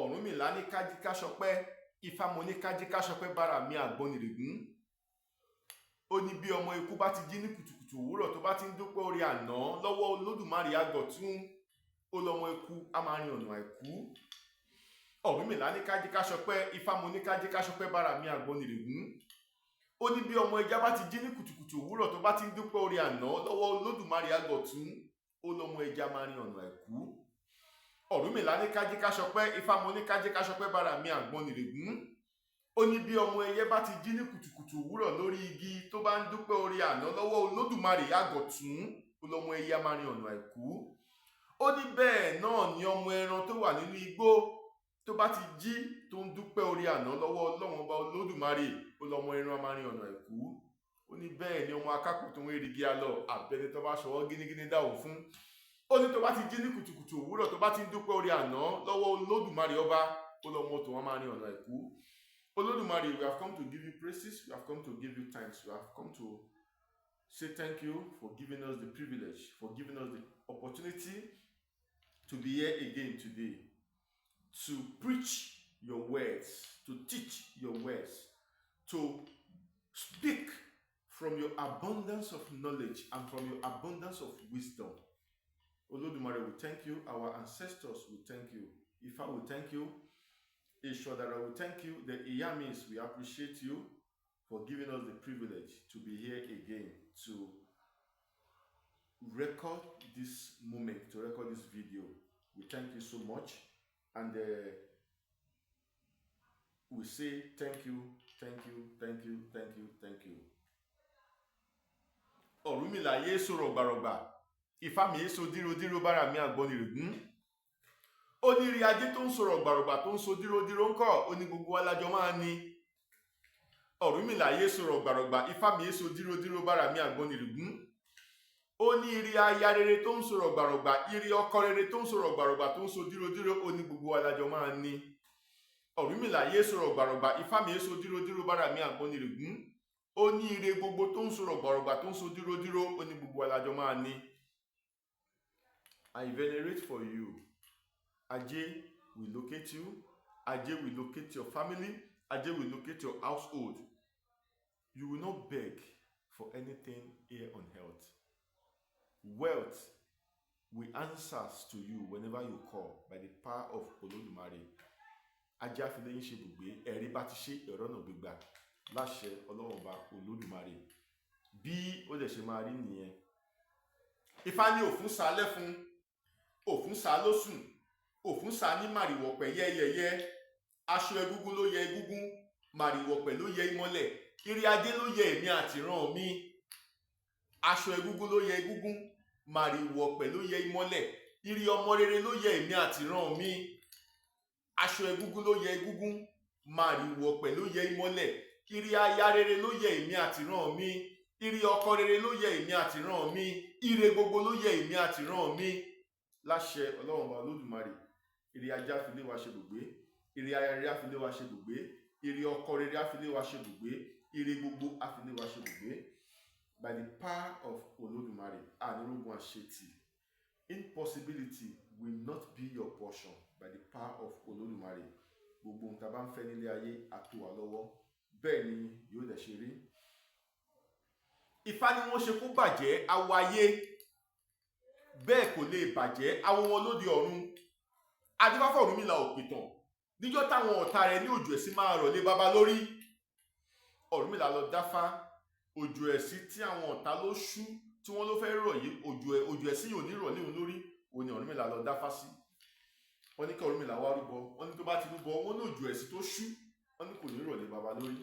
Ọ̀rúnmìlà ní kájí ká ṣọpẹ́, Ifá mo ní kájí ká ṣọpẹ́ bára mi àgbọnnìrègún. Ó ní bí ọmọ ikú bá ti jí ní kùtùkùtù òwúrọ̀ tó bá ti ń dúpẹ́ oore àná lọ́wọ́ Olódùmarè àgọ̀tún, ó lọ́mọ ikú á máa rin ọ̀nà àìkú. Ọ̀rúnmìlà ní kájí ká ṣọpẹ́, Ifá mo ní kájí ká ṣọpẹ́ bára mi àgbọnnìrègún. Ó ní bí ọmọ ẹja bá ti jí ní kùtùkùtù òwúrọ̀ tó bá ti ń dúpẹ́ oore àná lọ́wọ́ Olódùmarè àgọ̀tún, ó lọ́mọ ẹja máa rin ọ̀nà àìkú. Ọ̀rúnmìlà ní kájí ká ṣọpẹ́, Ifá mo ní kájí ká ṣọpẹ́ bára mi àgbọnnìrègún. Ó ní bí ọmọ ẹyẹ bá ti jí ní kùtùkùtù òwúrọ̀ lórí igi tó bá ń dúpẹ́ oore àná lọ́wọ́ Olódùmarè àgọ̀tún, ó lọ́mọ ẹyẹ á máa rin ọ̀nà àìkú. Ó ní bẹ́ẹ̀ náà ni ọmọ ẹran tó wà nínú igbó tó bá ti jí tó ń dúpẹ́ oore àná lọ́wọ́ Ọlọ́run ọba Olódùmarè, ó lọ́mọ ẹran á máa rin ọ̀nà àìkú. Ó ní bẹ́ẹ̀ ni ọmọ akápò tó ń erigi alọ àbẹni tó bá ṣọwọ́ gínígíní dáhùn fún. Ó ní tó bá ti jí ní kùtùkùtù òwúrọ̀ tó bá ti ń dúpẹ́ oore àná lọ́wọ́ Olódùmarè ọba, ó lọ́mọ tó wọ́n máa rin ọ̀nà àìkú. Olódùmarè, we have come to give you praises, we have come to give you thanks, we have come to say thank you for giving us the privilege, for giving us the opportunity to be here again today, to preach your words, to teach your words, to speak from your abundance of knowledge and from your abundance of wisdom. Olódùmarè, we thank you. Our ancestors will thank you. Ifá will thank you. Ishwadara will thank you. The Iyamis, we appreciate you for giving us the privilege to be here again to record this moment, to record this video. We thank you so much, and we say thank you, thank you, thank you, thank you, thank you. Ọ̀rúnmìlà yé sọ̀rọ̀ gbàrọ̀gbà, Ifá mi yé so dírodíro bára mi àgbọnnìrègún. Ó ní rí ajé tó ń sọ̀rọ̀ gbàrọ̀gbà tó ń so dírodíro ńkọ́, ó ní gbogbo wa lájọ máa ní. Ọ̀rúnmìlà yé sọ̀rọ̀ gbàrọ̀gbà, Ifá mi yé so dírodíro bára mi àgbọnnìrègún. Ó ní rí aya rere tó ń sọ̀rọ̀ gbàrọ̀gbà, rí ọkọ rere tó ń sọ̀rọ̀ gbàrọ̀gbà tó ń so dírodíro, ó ní gbogbo wa lájọ máa ní. Ọ̀rúnmìlà yé sọ̀rọ̀ gbàrọ̀gbà, Ifá mi yé so dírodíro bára mi àgbọnnìrègún. Ó ní ire gbogbo tó ń sọ̀rọ̀ gbàrọ̀gbà tó ń so dírodíro, ó ní gbogbo wa lájọ máa ní. I venerate for you. Ajé will locate you. Ajé will locate your family. Ajé will locate your household. You will not beg for anything here on earth. Wealth will answer to you whenever you call by the power of Olódùmarè. Ajé àfilẹ́yìn ṣe bùgbé, ẹ̀rí bá ti ṣe ẹ̀rọ náà gbégbá láṣẹ Ọlọ́run ọba Olódùmarè. Bí ó dẹ̀ ṣe máa rí nìyẹn. Ifá ní òfún sálẹ̀ fún, òfún sá lósùn, òfún sá ní màrìwọ̀pẹ̀ yẹ́yẹ́yẹ́. Aṣọ egúngún ló yẹ egúngún, màrìwọ̀pẹ̀ ló yẹ ìmọ́lẹ̀. Ire ajé ló yẹ èmi àtìrán mi. Aṣọ egúngún ló yẹ egúngún, màrìwọ̀pẹ̀ ló yẹ ìmọ́lẹ̀. Ire ọmọ rere ló yẹ èmi àtìrán mi. Aṣọ egúngún ló yẹ egúngún, màrìwọ̀pẹ̀ ló yẹ ìmọ́lẹ̀. Ire aya rere ló yẹ èmi àtìrán mi. Ire ọkọ rere ló yẹ èmi àtìrán mi. Ire gbogbo ló yẹ èmi àtìrán mi. Láṣẹ Ọlọ́run ọba Olódùmarè, ire ajé á fi lé wa ṣe bùgbé, ire aya rere á fi lé wa ṣe bùgbé, ire ọkọ rere á fi lé wa ṣe bùgbé, ire gbogbo á fi lé wa ṣe bùgbé. By the power of Olódùmarè, ànírógun àṣetì. Impossibility will not be your portion by the power of Olódùmarè. Gbogbo ohun tá a bá ń fẹ́ nílé ayé á tó wa lọ́wọ́. Bẹ́ẹ̀ ni yóò dẹ̀ ṣe rí. Ifá ni wọ́n ṣe kó bàjẹ́ awọ ayé, bẹ́ẹ̀ kò lè bàjẹ́ awọ wọn lóde ọ̀run. Adífáfọ̀ Ọ̀rúnmìlà òpìtàn níjọ́ táwọn ọ̀tá rẹ̀ ní òjò ẹ̀sìn máa rọ̀ lé baba lórí. Ọ̀rúnmìlà lọ dáfá òjò ẹ̀sìn tí àwọn ọ̀tá ló ṣú tí wọ́n ló fẹ́ rọ̀ yìí, òjò ẹ̀sìn yìí ò ní rọ̀ léhun lórí, òun ni Ọ̀rúnmìlà lọ dáfá sí. Wọ́n ní kí Ọ̀rúnmìlà wá rúbọ, wọ́n ní tó bá ti rúbọ, wọ́n ní òjò ẹ̀sìn tó ṣú, wọ́n ní kò ní rọ̀ lé baba lórí.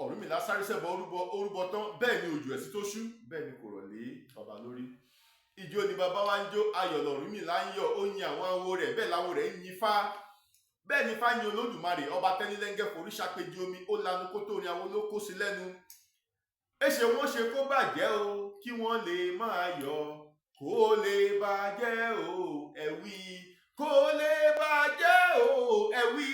Ọ̀rúnmìlà sáré sẹ́bọ orúbọ tán, bẹ́ẹ̀ ni òjò ẹ̀sìn tó ṣú, bẹ́ẹ̀ ni kò rọ̀ lé baba lórí. Ijó ni baba wa ń jó, ayọ̀ l'Ọ̀rúnmìlà ń yọ̀, ó yin àwọn awo rẹ̀, bẹ́ẹ̀ láwo rẹ̀ ń yin Ifá. Bẹ́ẹ̀ ni Ifá yin Olódùmarè, ọba tẹ́nilẹ́ngẹ́ forí ṣàpèjì omi, ó lanu kó tó rin awo ló kó sí lẹ́nu. Èṣe wọ́n ṣe kó bàjẹ́ o, kí wọ́n lè máa yọ̀, kó lè bàjẹ́ o, ẹ̀wí. Kó lè bàjẹ́ o, ẹ̀wí.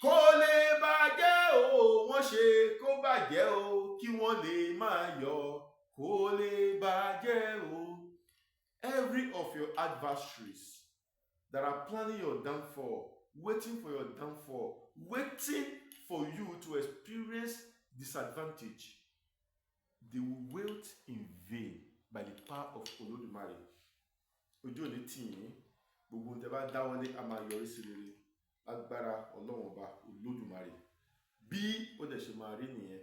Kó lè bàjẹ́ o, wọ́n ṣe kó bàjẹ́ o, kí wọ́n lè máa yọ̀, kó lè bàjẹ́ o. Every of your adversaries that are planning your downfall, waiting for your downfall, waiting for you to experience disadvantage. They will wait in vain by the power of Olódùmarè. Ojú òní tì yín, gbogbo ohun tẹ́ bá dáwọ́lé a máa yọrí sí rere lágbára Ọlọ́run ọba Olódùmarè. Bí ó dẹ̀ ṣe máa rí nìyẹn.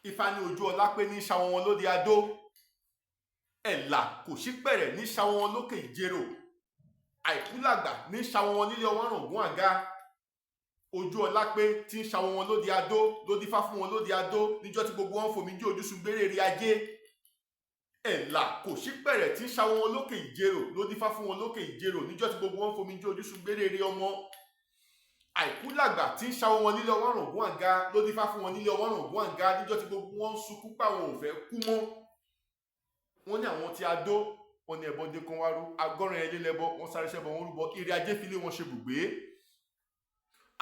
Ifá ní ojú ọlá pé ní ṣàwọn wọn lóde adó, ẹ̀là kò sí pẹ̀rẹ̀ ní ṣàwọn wọn lókè ìjérò, àìkú làgbà ní ṣàwọn wọn nílé ọwọ́rùn ògún àga. Ojú ọlá pé tí ń ṣàwọn wọn lóde adó ló dífá fún wọn lóde adó níjọ́ tí gbogbo wọn fòmí jí ojúṣu gbére rí ajé. Ẹ̀là kò sí pẹ̀rẹ̀ tí ń ṣàwọn wọn lókè ìjérò ló dífá fún wọn lókè ìjérò níjọ́ tí gbogbo wọn fòmí jí ojúṣu gbére rí ọmọ. Àìkú làgbà tí ń ṣàwọn wọn nílé ọwọ́rùn ògún àga ló dífá fún wọn nílé ọwọ́rùn ògún àga níjọ́ tí gbogbo wọn ń sunkún pa wọn ò fẹ́ kú mọ́. Wọ́n ní àwọn tí adó, wọ́n ní ẹbọ dé kan wá rú, agọ́rin ẹlé lẹ́bọ, wọ́n sáré ṣẹbọ wọn rúbọ, ire ajé fi lé wọn ṣe bùgbé.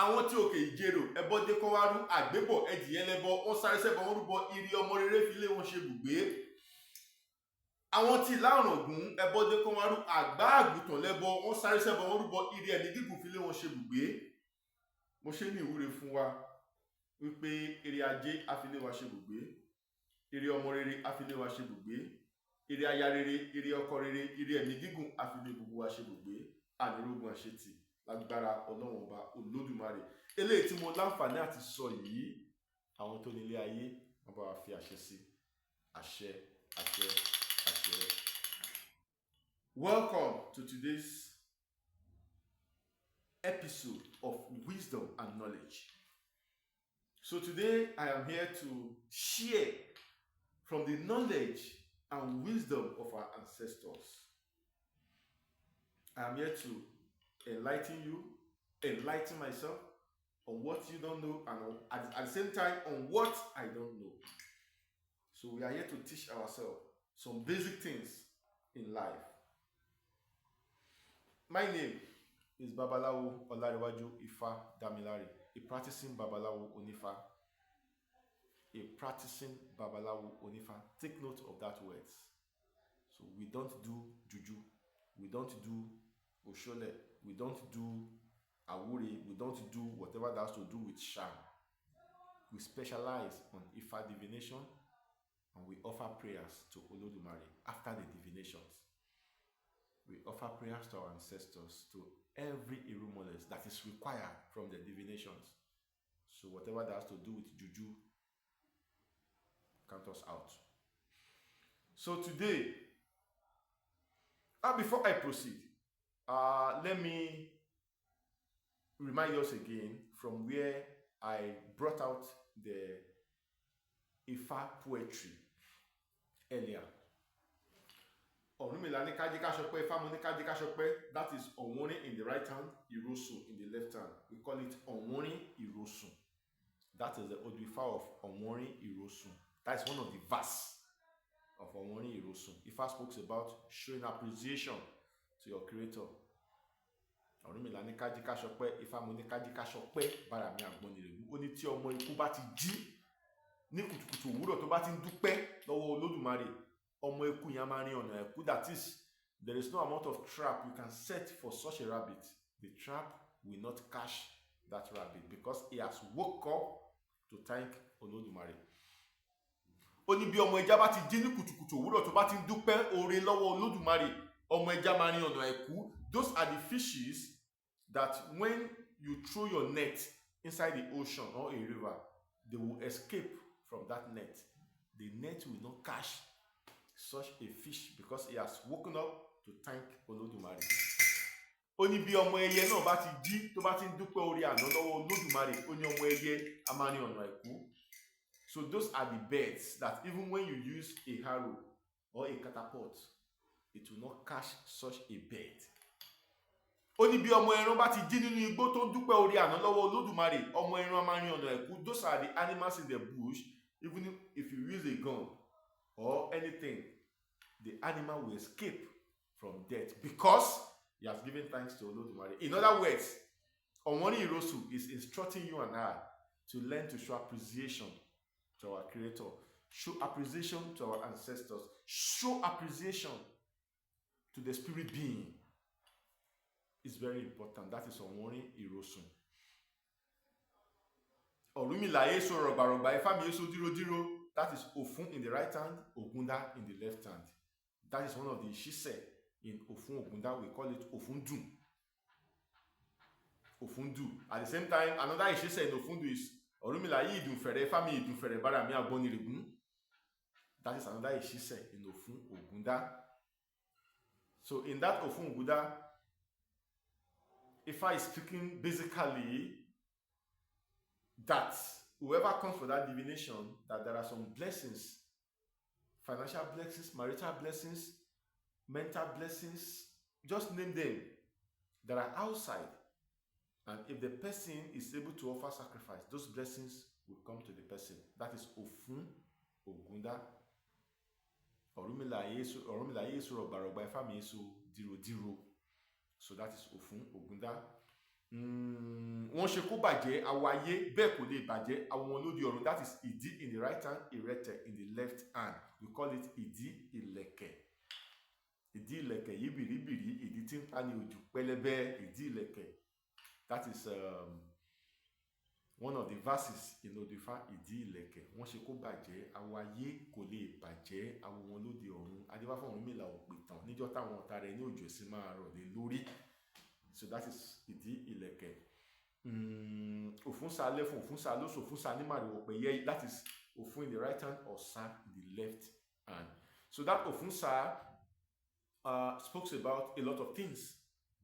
Àwọn tí òkè ìjérò ẹbọ dé kan wá rú, àgbébọ̀ ẹdìyẹ lẹ́bọ, wọ́n sáré ṣẹbọ wọn rúbọ, ire ọmọ rere fi lé wọn ṣe bùgbé. Àwọn tí ìlà ọ̀ràngún ẹbọ dé kan wá rú, àgbá àgùntàn lẹ́bọ, wọ́n sáré ṣẹbọ wọn rúbọ, ire ẹ̀mí gígùn fi lé wọn ṣe bùgbé. Mo ṣe ní ìwúre fún wa wípé ire ajé á fi lé wa ṣe bùgbé, ire ọmọ rere á fi lé wa ṣe bùgbé, ire aya rere, ire ọkọ rere, ire ẹ̀mí gígùn á fi lé gbogbo wa ṣe bùgbé. Ànírógun àṣetì lágbára Ọlọ́run ọba Olódùmarè. Eléyìí tí mo láǹfààní àti sọ yìí, àwọn tó nílé ayé wọ́n bá wa fi àṣẹ sí. Àṣẹ, àṣẹ, àṣẹ. Welcome to today's episode of Wisdom and Knowledge. So today I am here to share from the knowledge and wisdom of our ancestors. I am here to enlighten you, enlighten myself on what you don't know, and at the same time on what I don't know. So we are here to teach ourselves some basic things in life. My name is Babalawo Olariwaju Ifa Damilare, a practicing Babalawo Onifa. A practicing Babalawo Onifa. Take note of that words. So we don't do juju, we don't do oshole, we don't do awuri, we don't do whatever that has to do with sham. We specialize on Ifa divination, and we offer prayers to Olódùmarè after the divinations. We offer prayers to our ancestors, to every Irumoless that is required from the divinations. So whatever that has to do with juju, count us out. So today, before I proceed, let me remind us again from where I brought out the Ifa poetry earlier. Ọ̀rúnmìlà ní kájí káṣọpẹ́, Ifá mú ní kájí káṣọpẹ́. That is Ọ̀wọ́nrín in the right hand, Ìrósùn in the left hand. We call it Ọ̀wọ́nrín Ìrósùn. That is the Odù Ifá of Ọ̀wọ́nrín Ìrósùn. That is one of the verse of Ọ̀wọ́nrín Ìrósùn. Ifá speaks about showing appreciation to your creator. Ọ̀rúnmìlà ní kájí káṣọpẹ́, Ifá mú ní kájí káṣọpẹ́, bára mi àgbọnnìrègún. Ó ní tí ọmọ ikú bá ti jí ní kùtùkùtù òwúrọ̀ tó bá ti ń dúpẹ́ lọ́wọ́ Olódùmarè, ọmọ ikú yẹn máa rin ọ̀nà ẹ̀kú. That is, there is no amount of trap you can set for such a rabbit. The trap will not catch that rabbit because he has woke up to thank Olódùmarè. Ó ní bí ọmọ ẹja bá ti jí ní kùtùkùtù òwúrọ̀ tó bá ti ń dúpẹ́ oore lọ́wọ́ Olódùmarè, ọmọ ẹja máa rin ọ̀nà ẹ̀kú. Those are the fishes that when you throw your net inside the ocean or a river, they will escape from that net. The net will not catch such a fish because he has woken up to thank Olódùmarè. Ó ní bí ọmọ ẹyẹ náà bá ti jí tó bá ti ń dúpẹ́ oore àná lọ́wọ́ Olódùmarè, ó ní ọmọ ẹyẹ a máa rin ọ̀nà ẹ̀kú. So those are the birds that even when you use a arrow or a catapult, it will not catch such a bird. Ó ní bí ọmọ ẹran bá ti jí nínú igbó tó ń dúpẹ́ oore àná lọ́wọ́ Olódùmarè, ọmọ ẹran a máa rin ọ̀nà ẹ̀kú. Those are the animals in the bush. Even if you use a gun or anything, the animal will escape from death because he has given thanks to Olódùmarè. In other words, Ọ̀wọ́nrín Ìrósùn is instructing you and I to learn to show appreciation to our Creator, show appreciation to our ancestors, show appreciation to the spirit being. is very important. That is Onworin Irosun. Orunmila Eso Rogbarogba Ifami Eso Diro Diro. That is Ofun in the right hand, Ogunda in the left hand. That is one of the Ishise in Ofun Ogunda. We call it Ofundu. Ofundu. At the same time, another Ishise in Ofundu is Orunmila Idunfere Ifami Idunfere Barami Agbonirigun. That is another Ishise in Ofun Ogunda. So in that Ofun Ogunda, Ifa is speaking basically that whoever comes for that divination, that there are some blessings, financial blessings, marital blessings, mental blessings, just name them, that are outside. And if the person is able to offer sacrifice, those blessings will come to the person. That is Ofun Ogunda. Orunmila Yesu Rogbarogba Ifami Yesu Diro Diro. So that is Ofun Ogunda. Wọ́n ṣe kó bàjẹ́ àwọn ayé bẹ́ẹ̀ kò lè bàjẹ́ àwọn olódi ọ̀run. That is ìdí in the right hand, ìrẹtẹ̀ in the left hand. We call it ìdí ìlẹ̀kẹ̀. Ìdí ìlẹ̀kẹ̀ yìí bìrìbìrì, ìdí tí ń pa ní ojú pẹlẹbẹ, ìdí ìlẹ̀kẹ̀. That is one of the verses in Odifa, ìdí ìlẹ̀kẹ̀. Wọ́n ṣe kó bàjẹ́ àwọn ayé kò lè bàjẹ́ àwọn olódi ọ̀run. Adébáfọ̀ Ọ̀rúnmìlà òpìtàn níjọ́ táwọn ọ̀tá rẹ̀ ní òjò sí máa rọ̀ lé lórí. So that is ìdí ìlẹ̀kẹ̀. Òfúnsa lẹ́fún, òfúnsa lóṣù, òfúnsa ní màrìwò pẹ̀yẹ. That is Òfún in the right hand, Ọ̀sà in the left hand. So that Òfúnsa speaks about a lot of things.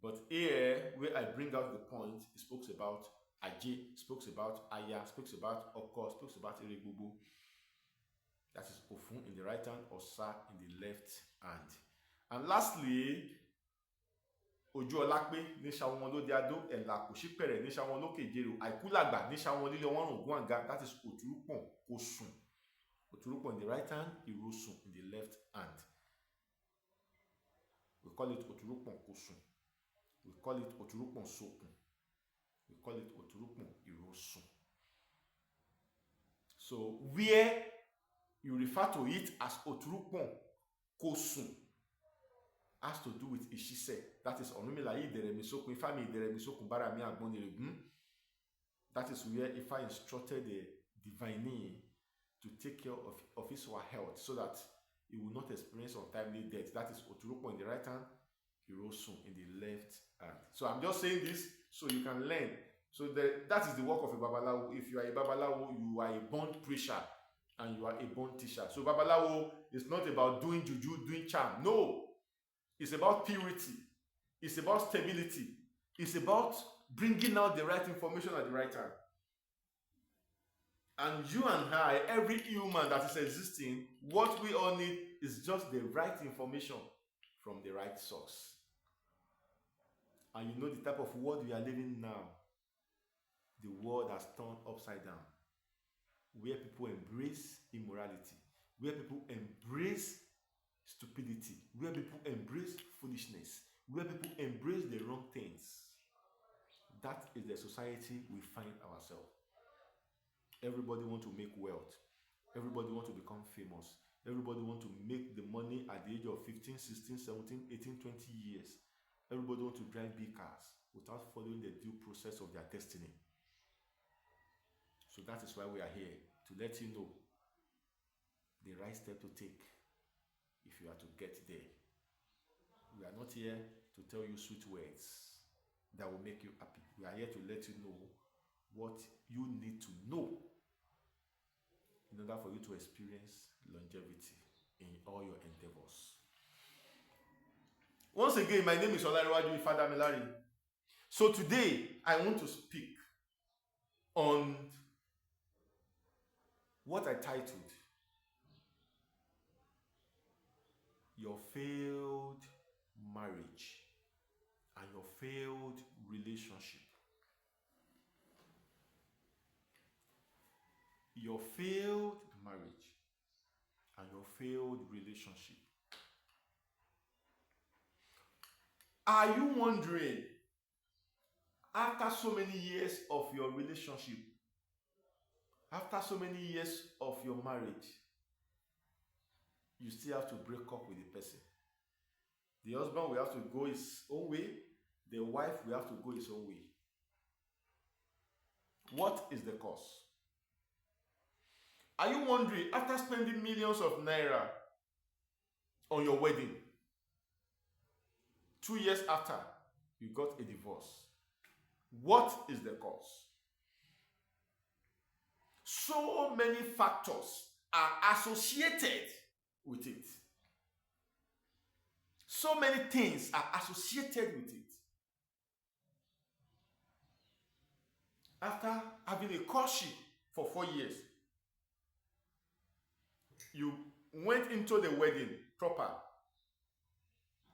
But here, where I bring out the point, it speaks about Ajé, speaks about Aya, speaks about Oko, speaks about Eregbobo. That is Òfún in the right hand, Ọ̀sà in the left hand. And lastly, Ojú Ọlápé ní ṣàwọn lóde adó, ẹ̀là kò sí pẹ̀rẹ̀ ní ṣàwọn lókè ìjẹrò, àìkúlàgbà ní ṣàwọn líle wọn rùn gún àga. That is Òtúrúpọ̀n Kòsùn. Òtúrúpọ̀n in the right hand, Ìrosùn in the left hand. We call it Òtúrúpọ̀n Kòsùn. We call it Òtúrúpọ̀n Sókùn. We call it Òtúrúpọ̀n Ìrosùn. So where you refer to it as Òtúrúpọ̀n Kòsùn has to do with Ishise. That is Ọ̀rúnmìlà Ìdẹ̀rẹ̀mí Sókùn, Ifámi Ìdẹ̀rẹ̀mí Sókùn Báràmí Àgbọnnìrègún. That is where Ifa instructed the divinee to take care of his or her health so that he will not experience untimely death. That is Òtúrúpọ̀n in the right hand, Ìrosùn in the left hand. So I'm just saying this so you can learn. So that is the work of a babalawo. If you are a babalawo, you are a born preacher and you are a born teacher. So babalawo is not about doing juju, doing charm. No. It's about purity. It's about stability. It's about bringing out the right information at the right time. And you and I, every human that is existing, what we all need is just the right information from the right source. And you know the type of world we are living now. The world has turned upside down. Where people embrace immorality. Where people embrace stupidity, where people embrace foolishness, where people embrace the wrong things. That is the society we find ourselves. Everybody wants to make wealth. Everybody wants to become famous. Everybody wants to make the money at the age of 15, 16, 17, 18, 20 years. Everybody wants to drive big cars without following the due process of their destiny. So that is why we are here, to let you know the right step to take if you are to get there. We are not here to tell you sweet words that will make you happy. We are here to let you know what you need to know in order for you to experience longevity in all your endeavors. Once again, my name is Olariwaju Ifadamilari. So today, I want to speak on what I titled Your Failed Marriage and Your Failed Relationship. Your failed marriage and your failed relationship. Are you wondering, after so many years of your relationship, after so many years of your marriage, you still have to break up with the person? The husband will have to go his own way, the wife will have to go his own way. What is the cause? Are you wondering, after spending millions of naira on your wedding, 2 years after, you got a divorce? What is the cause? So many factors are associated with it. So many things are associated with it. After having a courtship for 4 years, you went into the wedding proper.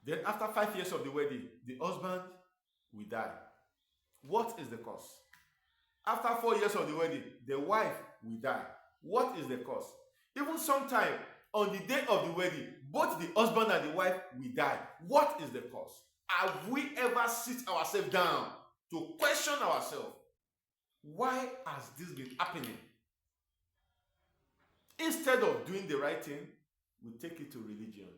Then after 5 years of the wedding, the husband will die. What is the cause? After 4 years of the wedding, the wife will die. What is the cause? Even sometime on the day of the wedding, both the husband and the wife will die. What is the cause? Have we ever sit ourselves down to question ourselves? Why has this been happening? Instead of doing the right thing, we take it to religion.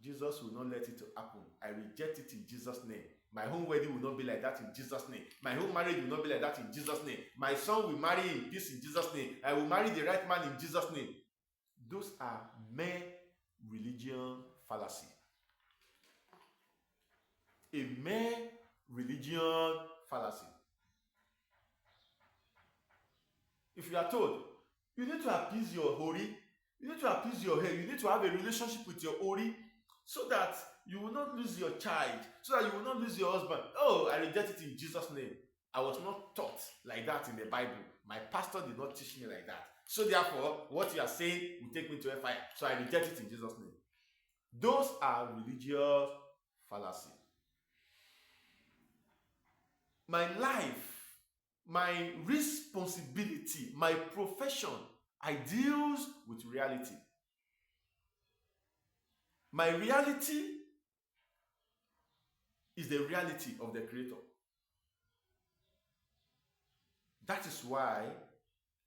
Jesus will not let it to happen. I reject it in Jesus' name. My home wedding will not be like that in Jesus' name. My home marriage will not be like that in Jesus' name. My son will marry in peace in Jesus' name. I will marry the right man in Jesus' name. Those are mere religion fallacy. A mere religion fallacy. If you are told, you need to appease your hori, you need to appease your hair, you need to have a relationship with your hori, so that you will not lose your child, so that you will not lose your husband. Oh, I reject it in Jesus' name. I was not taught like that in the Bible. My pastor did not teach me like that. So therefore, what you are saying will take me to hellfire. So I reject it in Jesus' name. Those are religious fallacy. My life, my responsibility, my profession, I deals with reality. My reality is the reality of the Creator. That is why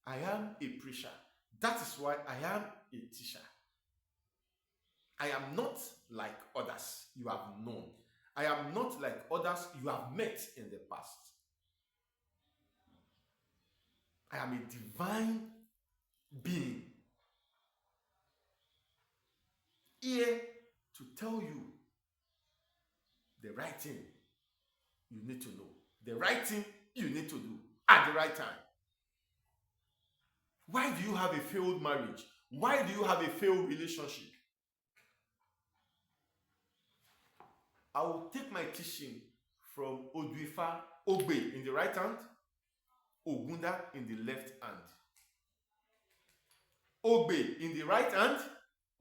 I am a preacher. That is why I am a teacher. I am not like others you have known. I am not like others you have met in the past. I am a divine being, here to tell you the right thing you need to know, the right thing you need to do at the right time. Why do you have a failed marriage? Why do you have a failed relationship? I will take my teaching from Oduifa Ogbe in the right hand, Ogunda in the left hand. Ogbe in the right hand,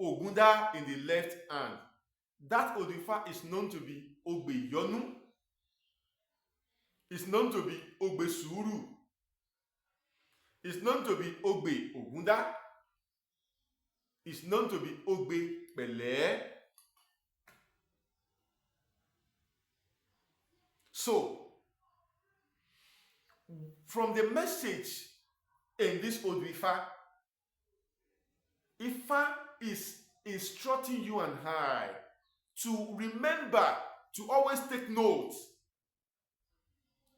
Ogunda in the left hand. That Oduifa is known to be Ogbe Yonu. It's known to be Ogbe Suru. It's known to be Ogbe Ogunda. It's known to be Ogbe Pele. So, from the message in this Oduifa, Ifa is instructing you and I to remember to always take notes,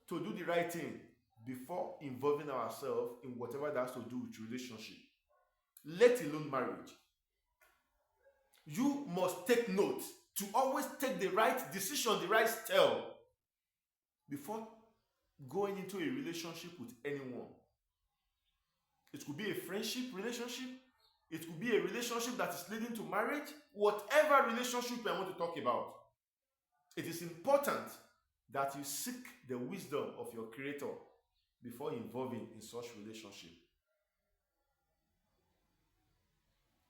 to do the right thing before involving ourselves in whatever that has to do with relationship, let alone marriage. You must take note to always take the right decision, the right step before going into a relationship with anyone. It could be a friendship relationship. It could be a relationship that is leading to marriage. Whatever relationship I want to talk about, it is important that you seek the wisdom of your Creator before involving in such relationship.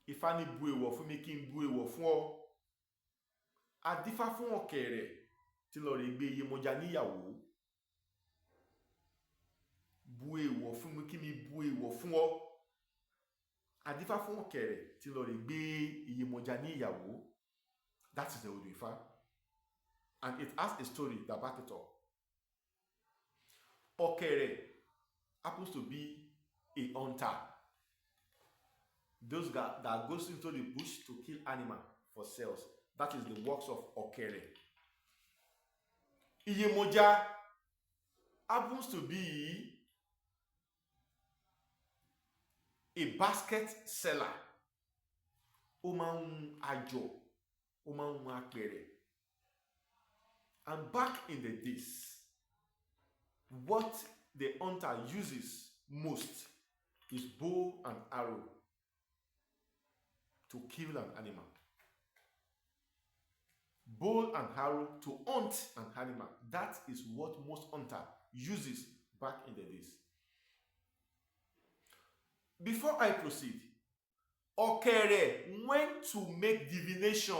Ifá ní bu èèwọ̀ fún mi kí n bu èèwọ̀ fún ọ. Adífá fún ọ̀kẹ́rẹ́ tí lọ rè gbé Iyemọja níyàwó. Bu èèwọ̀ fún mi kí mi bu èèwọ̀ fún ọ. Adífá fún ọ̀kẹ́rẹ́ tí lọ rè gbé Iyemọja níyàwó. That is the Oduifa. And it has a story that backs it up. Ọ̀kẹ́rẹ́ happens to be a hunter. Those that goes into the bush to kill animal for sales. That is the works of Ọ̀kẹ́rẹ́. Iyemoja happens to be a basket seller. Ó máa ń hun àjọ̀, ó máa ń hun apẹ̀rẹ̀. And back in the days, what the hunter uses most is bow and arrow to kill an animal. Bow and arrow to hunt an animal. That is what most hunter uses back in the days. Before I proceed, Okere went to make divination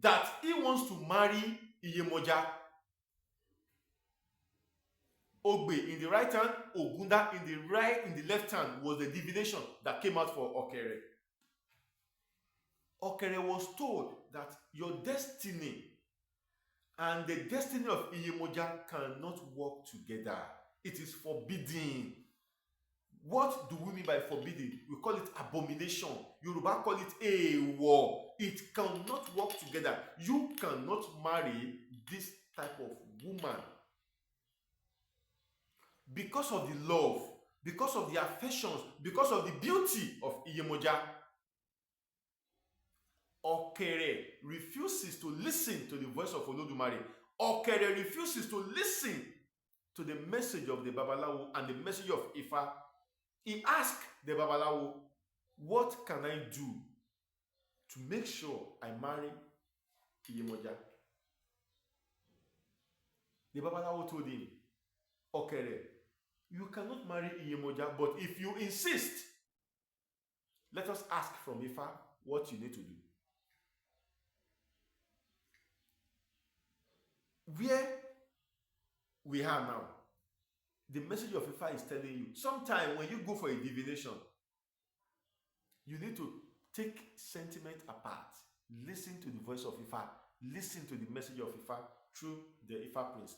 that he wants to marry Iyemoja. Ogbe in the right hand, Ogunda in the left hand was the divination that came out for Okere. Okere was told that your destiny and the destiny of Iyemoja cannot work together. It is forbidden. What do we mean by forbidden? We call it abomination. Yoruba call it ewo. It cannot work together. You cannot marry this type of woman. Because of the love, because of the affections, because of the beauty of Iyemoja, Okere refuses to listen to the voice of Olodumare. Okere refuses to listen to the message of the babalawo and the message of Ifa. He asked the babalawo, what can I do to make sure I marry Iyemoja? The babalawo told him, Okere, you cannot marry Iyemoja, but if you insist, let us ask from Ifa what you need to do. Where we are now, the message of Ifa is telling you, sometime when you go for a divination, you need to take sentiment apart, listen to the voice of Ifa, listen to the message of Ifa through the Ifa priest.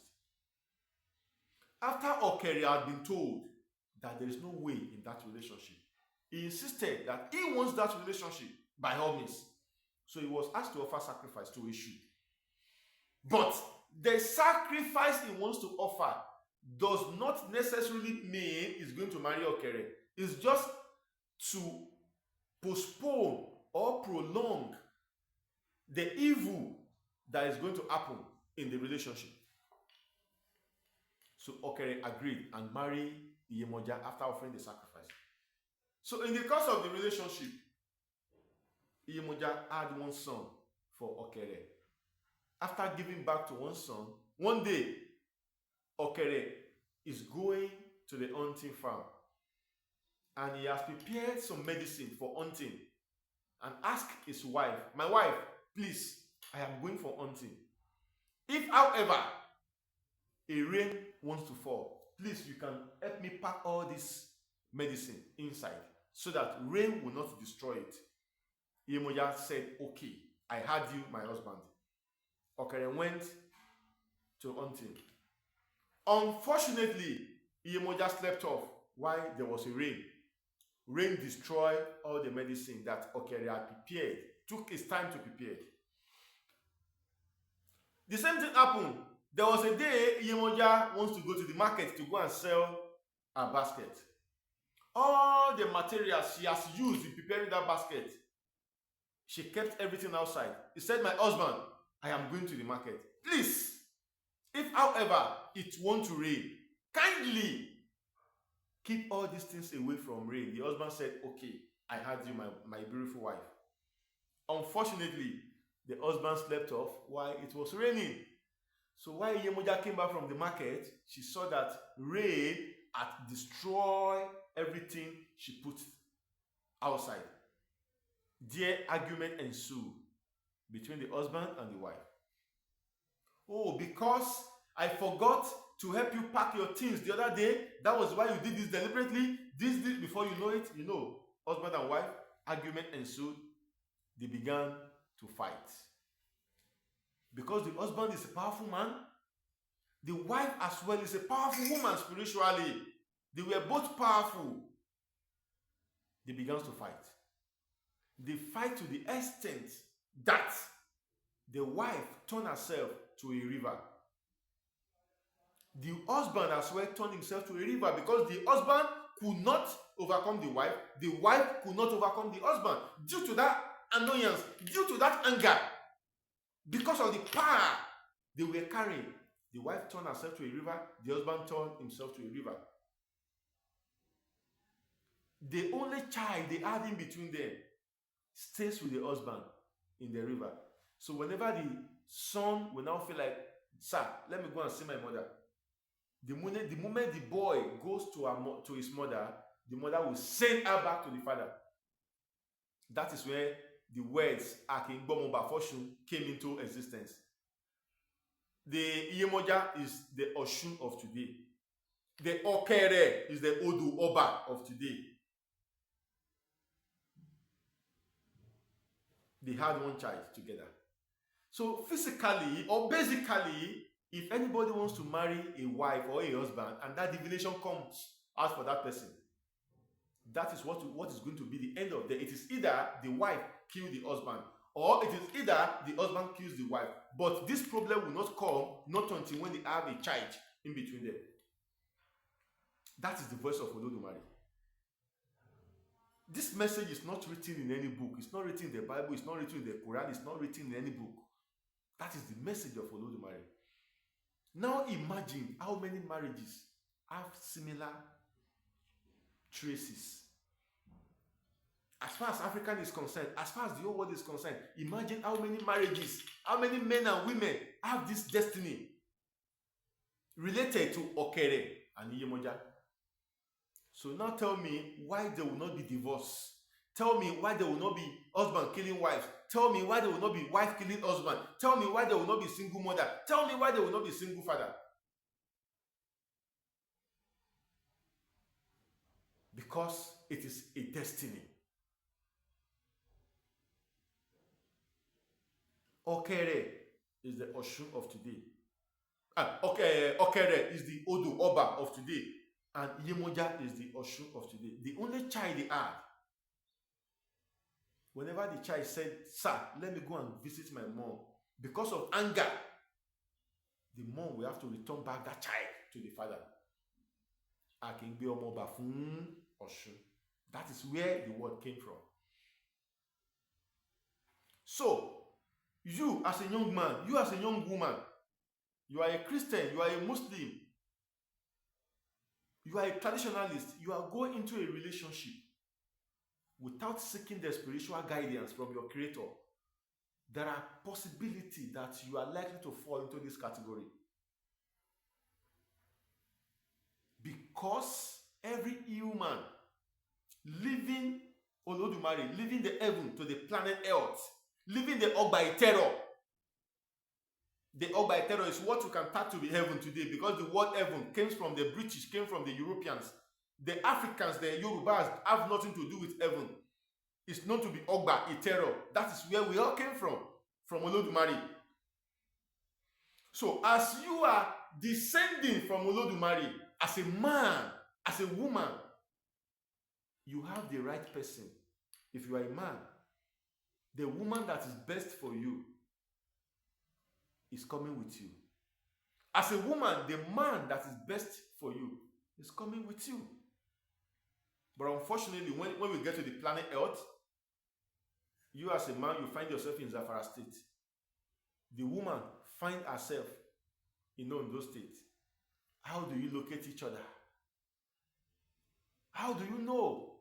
After Okere had been told that there is no way in that relationship, he insisted that he wants that relationship by all means. So he was asked to offer sacrifice to Eshu. But the sacrifice he wants to offer does not necessarily mean he's going to marry Okere. It's just to postpone or prolong the evil that is going to happen in the relationship. So Okere agreed and married Iyemoja after offering the sacrifice. So in the course of the relationship, Iyemoja had one son for Okere. After giving back to one son, one day, Okere is going to the hunting farm and he has prepared some medicine for hunting and asked his wife, my wife, please, I am going for hunting. If, however, a rain wants to fall, please, you can help me pack all this medicine inside so that rain will not destroy it. Iyemoja said, okay, I heard you, my husband. Okere went to hunting. Unfortunately, Iyemoja slept off while there was a rain. Rain destroyed all the medicine that Okere had prepared. Took his time to prepare. The same thing happened. There was a day Iyemoja wants to go to the market to go and sell a basket. All the materials she has used in preparing that basket, she kept everything outside. He said, my husband, I am going to the market. Please, if however it wants to rain, kindly keep all these things away from rain. The husband said, okay, I heard you, my beautiful wife. Unfortunately, the husband slept off while it was raining. So while Iyemoja came back from the market, she saw that rain had destroyed everything she put outside. Their argument ensued between the husband and the wife. Oh, because I forgot to help you pack your things the other day, that was why you did this deliberately. This before you know it, husband and wife, argument ensued. They began to fight. Because the husband is a powerful man, the wife as well is a powerful woman spiritually. They were both powerful. They began to fight. They fight to the extent that the wife turned herself to a river. The husband as well turned himself to a river because the husband could not overcome the wife could not overcome the husband due to that annoyance, due to that anger, because of the power they were carrying. The wife turned herself to a river, the husband turned himself to a river. The only child they had in between them stays with the husband in the river. So whenever the son will now feel like, sir, let me go and see my mother. The moment the boy goes to his mother, the mother will send her back to the father. That is where the words Akingbomo Bafoshu came into existence. The Iyemoja is the Oshun of today. The Okere is the Odu Oba of today. They had one child together. So physically or basically, if anybody wants to marry a wife or a husband and that divination comes out for that person, that is what is going to be the end of it. It is either the wife kills the husband or it is either the husband kills the wife. But this problem will not come not until when they have a child in between them. That is the voice of Olodumare. This message is not written in any book. It's not written in the Bible. It's not written in the Quran. It's not written in any book. That is the message of Olodumare. Now imagine how many marriages have similar traces. As far as African is concerned, as far as the whole world is concerned, imagine how many marriages, how many men and women have this destiny related to Okere and Iyemoja. So now tell me why there will not be divorce. Tell me why there will not be husband killing wives. Tell me why there will not be wife killing husband. Tell me why there will not be single mother. Tell me why there will not be single father. Because it is a destiny. Okere is the Oshun of today. Okere is the Odu Oba of today. And Iyemoja is the Oshun of today. The only child they had. Whenever the child said, sir, let me go and visit my mom, because of anger, the mom will have to return back that child to the father. Akingbe omo ba fun Oshun. That is where the word came from. So, you as a young man, you as a young woman, you are a Christian, you are a Muslim, you are a traditionalist, you are going into a relationship without seeking the spiritual guidance from your Creator. There are possibilities that you are likely to fall into this category. Because every human living Olodumare, living the heaven to the planet Earth, living the Ogba Terror. The Ogba Terror is what you can tag to the heaven today, because the word heaven came from the British, came from the Europeans. The Africans, the Yorubas, have nothing to do with heaven. It's known to be Ogba Terror. That is where we all came from Olodumare. So as you are descending from Olodumare, as a man, as a woman, you have the right person. If you are a man, the woman that is best for you is coming with you. As a woman, the man that is best for you is coming with you. But unfortunately, when we get to the planet Earth, you as a man, you find yourself in Zamfara State. The woman finds herself in Ondo State. How do you locate each other? How do you know?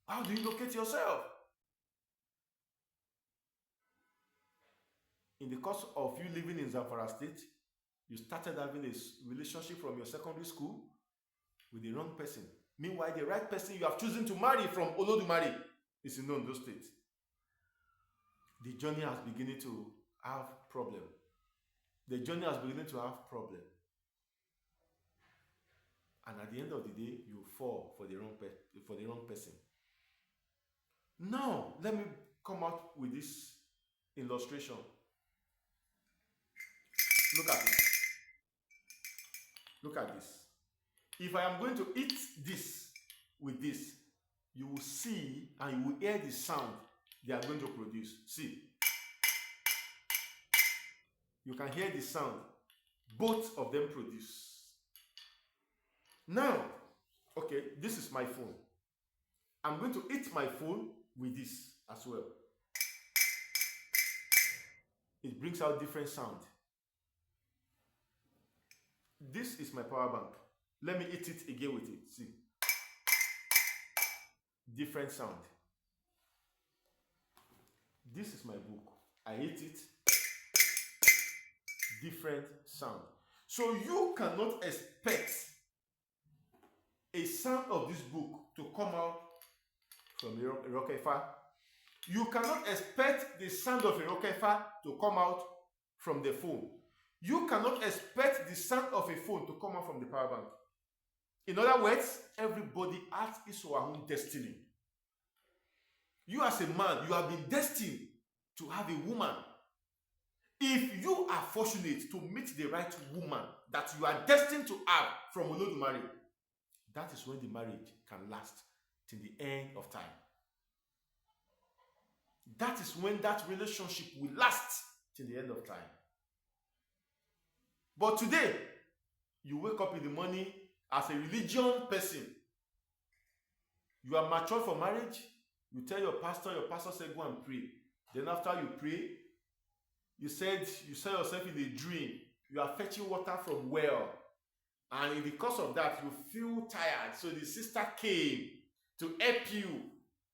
How do you locate yourself? In the course of you living in Zamfara State, you started having a relationship from your secondary school with the wrong person. Meanwhile, the right person you have chosen to marry from Olodumare is in Ondo State. The journey has beginning to have problem. The journey has beginning to have problem. And at the end of the day, you fall for the wrong person. Now, let me come out with this illustration. Look at it. Look at this. If I am going to eat this with this, you will see and you will hear the sound they are going to produce. See. You can hear the sound both of them produce. Now, okay, this is my phone. I'm going to hit my phone with this as well. It brings out different sound. This is my power bank. Let me hit it again with it. See. Different sound. This is my book. I hit it. Different sound. So you cannot expect a sound of this book to come out from a Rokefa. You cannot expect the sound of a Rokefa to come out from the phone. You cannot expect the sound of a phone to come out from the power bank. In other words, everybody has his or her own destiny. You as a man, you have been destined to have a woman. If you are fortunate to meet the right woman that you are destined to have from Olodumare, that is when the marriage can last till the end of time. That is when that relationship will last till the end of time. But today, you wake up in the morning as a religion person. You are mature for marriage. You tell your pastor said, go and pray. Then after you pray, you saw yourself in a dream. You are fetching water from well. And in the course of that, you feel tired. So the sister came to help you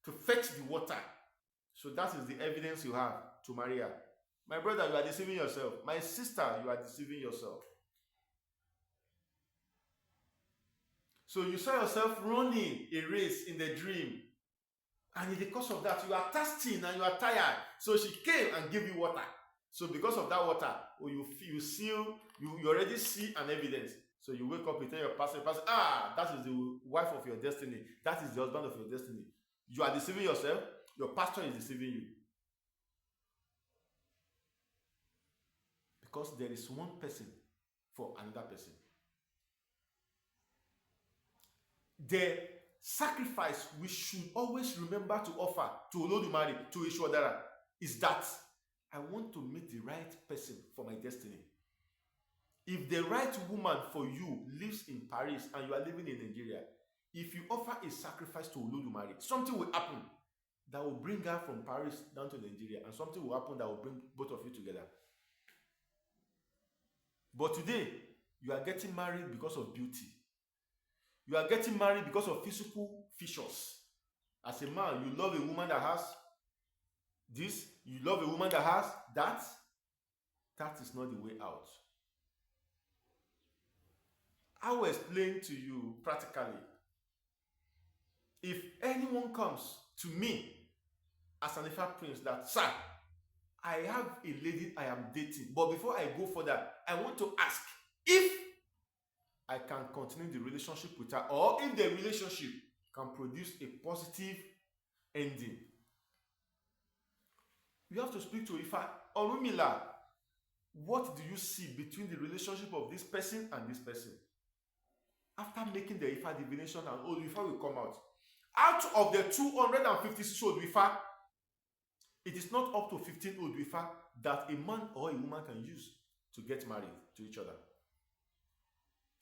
to fetch the water. So that is the evidence you have to marry her. My brother, you are deceiving yourself. My sister, you are deceiving yourself. So you saw yourself running a race in the dream. And in the course of that, you are thirsty and you are tired. So she came and gave you water. So because of that water, you already see an evidence. So you wake up, you tell your pastor, that is the wife of your destiny. That is the husband of your destiny. You are deceiving yourself. Your pastor is deceiving you. Because there is one person for another person. The sacrifice we should always remember to offer to Olodumare, to Ishwadara, is that I want to meet the right person for my destiny. If the right woman for you lives in Paris and you are living in Nigeria, if you offer a sacrifice to Olodumare, something will happen that will bring her from Paris down to Nigeria, and something will happen that will bring both of you together. But today, you are getting married because of beauty. You are getting married because of physical features. As a man, you love a woman that has this, you love a woman that has that. That is not the way out. I will explain to you practically. If anyone comes to me as an Ifa prince that, sir, I have a lady I am dating, but before I go further, I want to ask if I can continue the relationship with her, or if the relationship can produce a positive ending. You have to speak to Ifa. Orunmila, what do you see between the relationship of this person and this person? After making the Ifa divination, and Old Ifa will come out. Out of the 256 Old Ifa, it is not up to 15 Old Ifa that a man or a woman can use to get married to each other.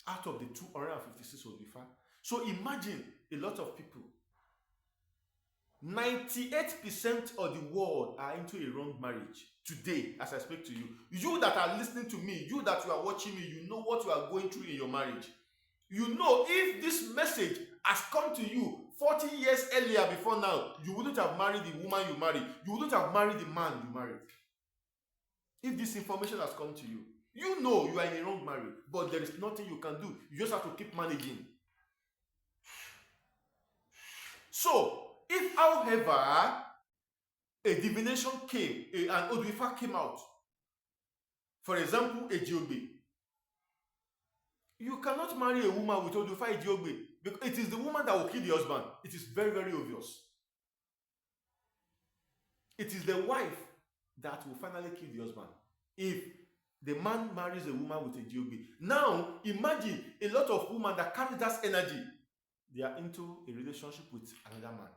Out of the 256 Old Ifa. So imagine a lot of people. 98% of the world are into a wrong marriage today, as I speak to you. You that are listening to me, you that you are watching me, you know what you are going through in your marriage. You know, if this message has come to you 40 years earlier before now, you wouldn't have married the woman you married. You wouldn't have married the man you married. If this information has come to you, you know you are in a wrong marriage, but there is nothing you can do. You just have to keep managing. So, if, however, a divination came, an Oduifa came out, for example, a Jiobe, you cannot marry a woman with Oduifa Jiobe, because it is the woman that will kill the husband. It is very, very obvious. It is the wife that will finally kill the husband if the man marries a woman with a Jiobe. Now, imagine a lot of women that carry that energy. They are into a relationship with another man.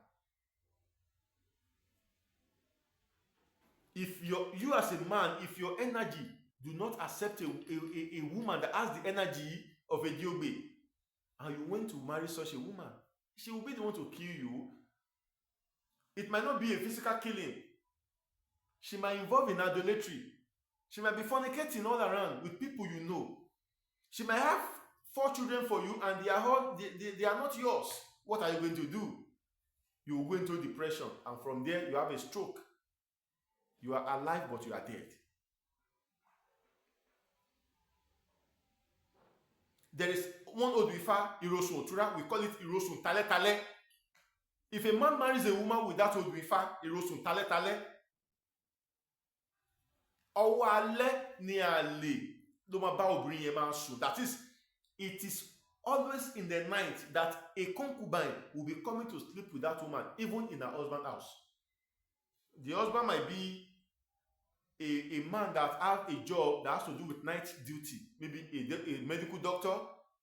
If you as a man, if your energy do not accept a woman that has the energy of a Jiobe, and you went to marry such a woman, she will be the one to kill you. It might not be a physical killing. She might involve in idolatry. She might be fornicating all around with people you know. She might have 4 children for you and they are not yours. What are you going to do? You will go into depression, and from there you have a stroke. You are alive, but you are dead. There is one Odwifa, Irosun Otura, we call it Irosun Tale Tale. If a man marries a woman with that Odwifa, Irosun Tale Tale, ọwọ́ alẹ́ ni àlè ló máa bá obìnrin yẹn máa sùn. That is, it is always in the night that a concubine will be coming to sleep with that woman, even in her husband's house. The husband might be a man that has a job that has to do with night duty, maybe a medical doctor,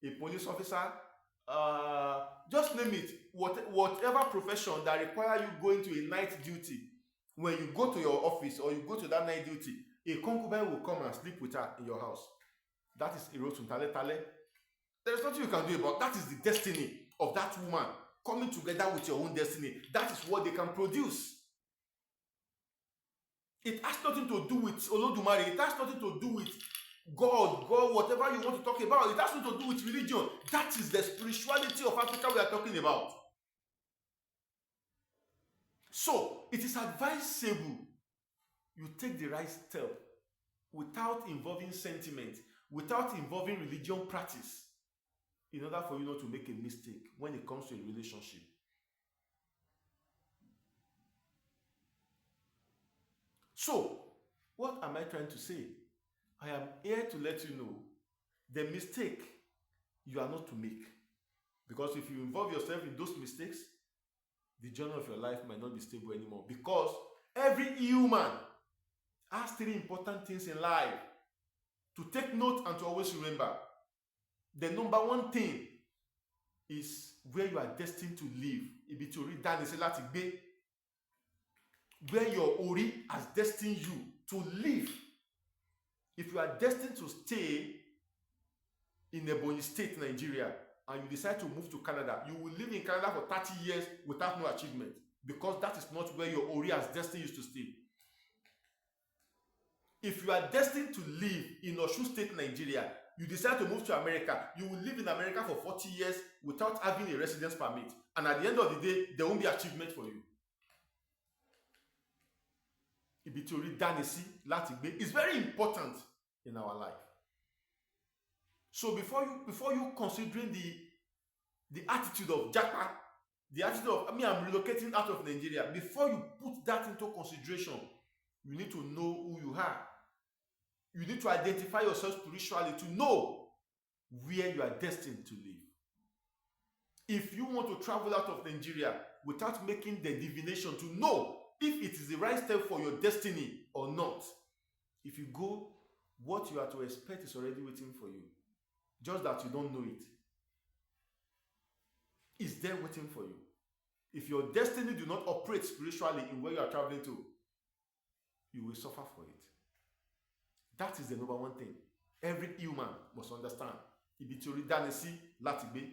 a police officer, just name it, whatever profession that require you going to a night duty. When you go to your office or you go to that night duty, a concubine will come and sleep with her in your house. That is Irosun Tale Tale. There is nothing you can do about that. Is the destiny of that woman coming together with your own destiny. That is what they can produce. It has nothing to do with Olodumare. It has nothing to do with God, whatever you want to talk about. It has nothing to do with religion. That is the spirituality of Africa we are talking about. So, it is advisable you take the right step without involving sentiment, without involving religion practice, in order for you not to make a mistake when it comes to a relationship. So, what am I trying to say? I am here to let you know the mistake you are not to make. Because if you involve yourself in those mistakes, the journey of your life might not be stable anymore. Because every human has 3 important things in life to take note and to always remember. The number 1 thing is where you are destined to live. Ibi tí orí dání sí láti gbé. Where your Ori has destined you to live. If you are destined to stay in Ebonyi State, Nigeria, and you decide to move to Canada, you will live in Canada for 30 years without no achievement, because that is not where your Ori has destined you to stay. If you are destined to live in Osun State, Nigeria, you decide to move to America, you will live in America for 40 years without having a residence permit. And at the end of the day, there won't be achievement for you. Ibi tí orí dání sí láti gbé is very important in our life. So before you considering the attitude of Japa, the attitude of I'm relocating out of Nigeria, before you put that into consideration, you need to know who you are. You need to identify yourself spiritually to know where you are destined to live. If you want to travel out of Nigeria without making the divination to know if it is the right step for your destiny or not, if you go, what you are to expect is already waiting for you. Just that you don't know it. It's there waiting for you. If your destiny do not operate spiritually in where you are traveling to, you will suffer for it. That is the number 1 thing every human must understand. Ibi tí orí dání sí láti gbé.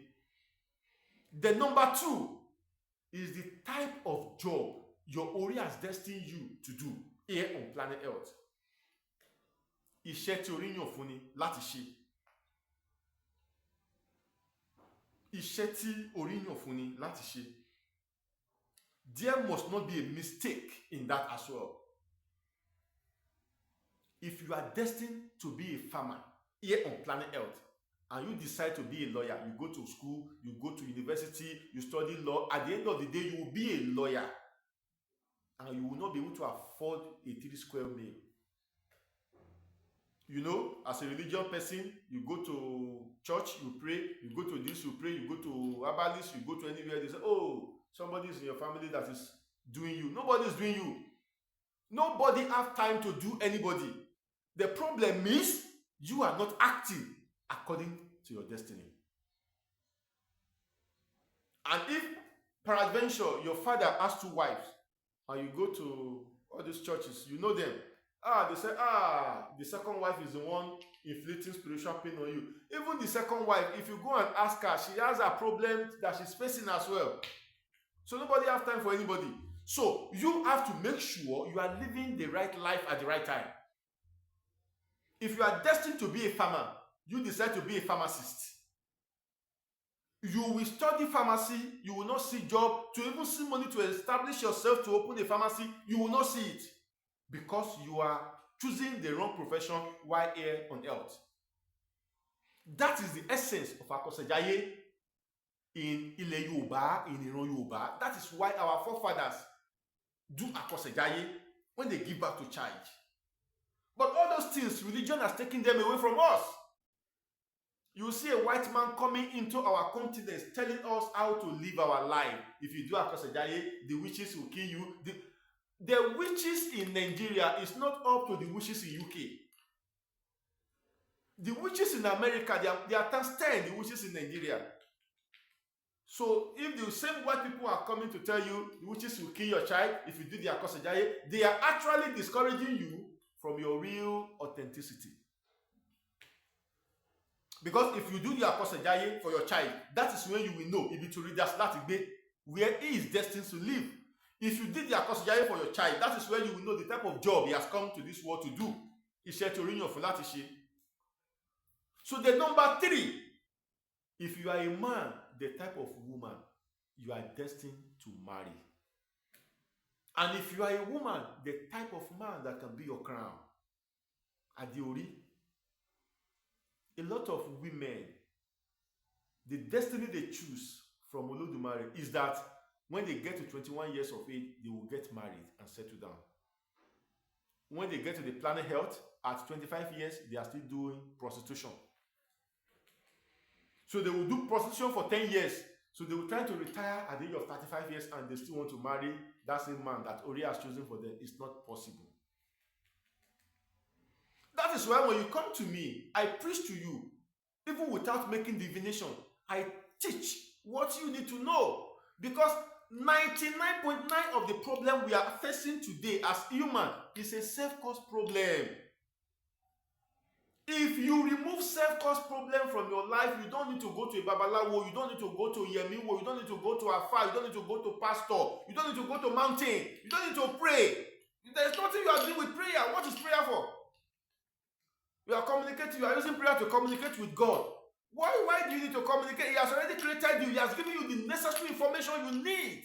The number 2 is the type of job your Ori has destined you to do here on planet Earth. Iṣẹ́ tí orí yàn fún ni láti ṣe. Iṣẹ́ tí orí yàn fún ni láti ṣe. There must not be a mistake in that as well. If you are destined to be a farmer here on planet Earth, and you decide to be a lawyer, you go to school, you go to university, you study law, at the end of the day, you will be a lawyer. And you will not be able to afford a 3 square meal. You know, as a religious person, you go to church, you pray, you go to this, you pray, you go to herbalist, you go to anywhere, they say, oh, somebody is in your family that is doing you. Nobody is doing you. Nobody has time to do anybody. The problem is you are not acting according to your destiny. And if peradventure your father has 2 wives, and you go to all these churches, you know them, They say, the second wife is the one inflicting spiritual pain on you. Even the second wife, if you go and ask her, she has a problem that she's facing as well. So nobody has time for anybody. So you have to make sure you are living the right life at the right time. If you are destined to be a farmer, you decide to be a pharmacist. You will study pharmacy, you will not see job, to even see money to establish yourself to open a pharmacy, you will not see it. Because you are choosing the wrong profession while here on earth. That is the essence of Àkọsẹ̀jayé in Ilẹ̀ Yorùbá, in Ìran Yorùbá. That is why our forefathers do Àkọsẹ̀jayé when they give back to child. But all those things, religion has taken them away from us. You see a white man coming into our continent telling us how to live our life. If you do Àkọsẹ̀jayé, the witches will kill you. The witches in Nigeria is not up to the witches in UK. The witches in America, they are times 10 the witches in Nigeria. So if the same white people are coming to tell you the witches will kill your child if you do the Àkọsẹ̀jayé, they are actually discouraging you from your real authenticity. Because if you do the Àkọsẹ̀jayé for your child, that is when you will know if you read that where he is destined to live. If you did the Àkọsẹ̀jayé for your child, that is where you will know the type of job he has come to this world to do. Iṣẹ́ tó ríyàn fún láti ṣe. So the number 3, if you are a man, the type of woman you are destined to marry. And if you are a woman, the type of man that can be your crown. Adiori. A lot of women, the destiny they choose from Olódùmarè is that when they get to 21 years of age, they will get married and settle down. When they get to the planet health, at 25 years, they are still doing prostitution. So they will do prostitution for 10 years. So they will try to retire at the age of 35 years and they still want to marry that same man that Ori has chosen for them. It's not possible. That is why when you come to me, I preach to you, even without making divination. I teach what you need to know. Because 99.9% of the problem we are facing today as human is a self-caused problem. If you remove self-caused problem from your life, you don't need to go to a babalawo, you don't need to go to Yemiwo, you don't need to go to Afa, you don't need to go to pastor, you don't need to go to mountain, you don't need to pray. There's nothing you are doing with prayer. What is prayer for? You are communicating, you are using prayer to communicate with God. Why do you need to communicate? He has already created you. He has given you the necessary information you need.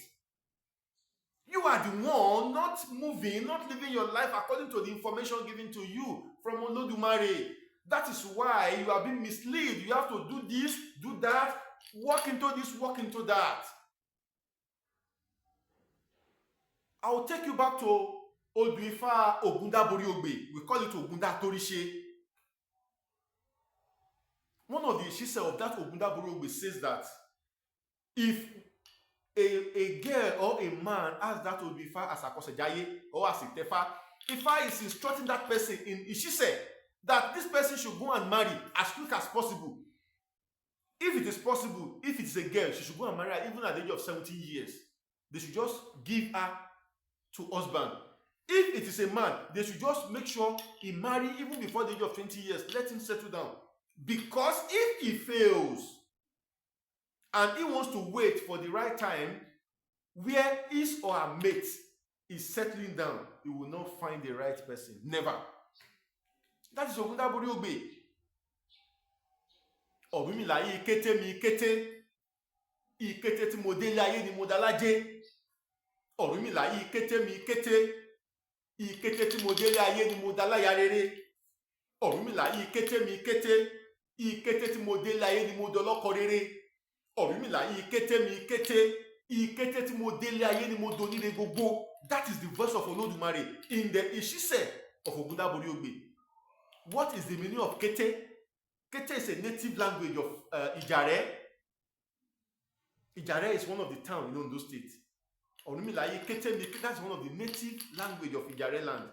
You are the one not moving, not living your life according to the information given to you from Olódùmarè. That is why you are being misled. You have to do this, do that, walk into this, walk into that. I will take you back to Oduifa Ogundaboriogbe. We call it Ogunda Torise. One of the Ishise of that Ogundaboriogbe says that if a girl or a man asks that Oduifa as Àkọsẹ̀jayé or as Itefa, Ifa is instructing that person in Ishise that this person should go and marry as quick as possible. If it is possible, if it's a girl, she should go and marry her even at the age of 17 years. They should just give her to husband. If it is a man, they should just make sure he marry even before the age of 20 years. Let him settle down. Because if he fails and he wants to wait for the right time where his or her mate is settling down, he will not find the right person. Never. That is Ogundaboriogbe. Ọ̀rúnmìlà yìí kété mi kété. Ìkété tí mo délé ayé ni mo dalájé. Ọ̀rúnmìlà yìí kété mi kété. Ìkété tí mo délé ayé ni mo daláya rere. Ọ̀rúnmìlà yìí kété mi kété. Ìkété tí mo délé ayé ni mo dọlọ́kọ rere. Ọ̀rúnmìlà yìí kété mi kété. Ìkété tí mo délé ayé ni mo doníre gbogbo. That is the voice of Olódùmarè in the Ishise of Ogundaboriogbe. What is the meaning of Kete? Kete is a native language of Ijare. Ijare is one of the towns in Ondo State. Ọ̀rúnmìlà yìí Kete mi, that's one of the native language of Ijare land.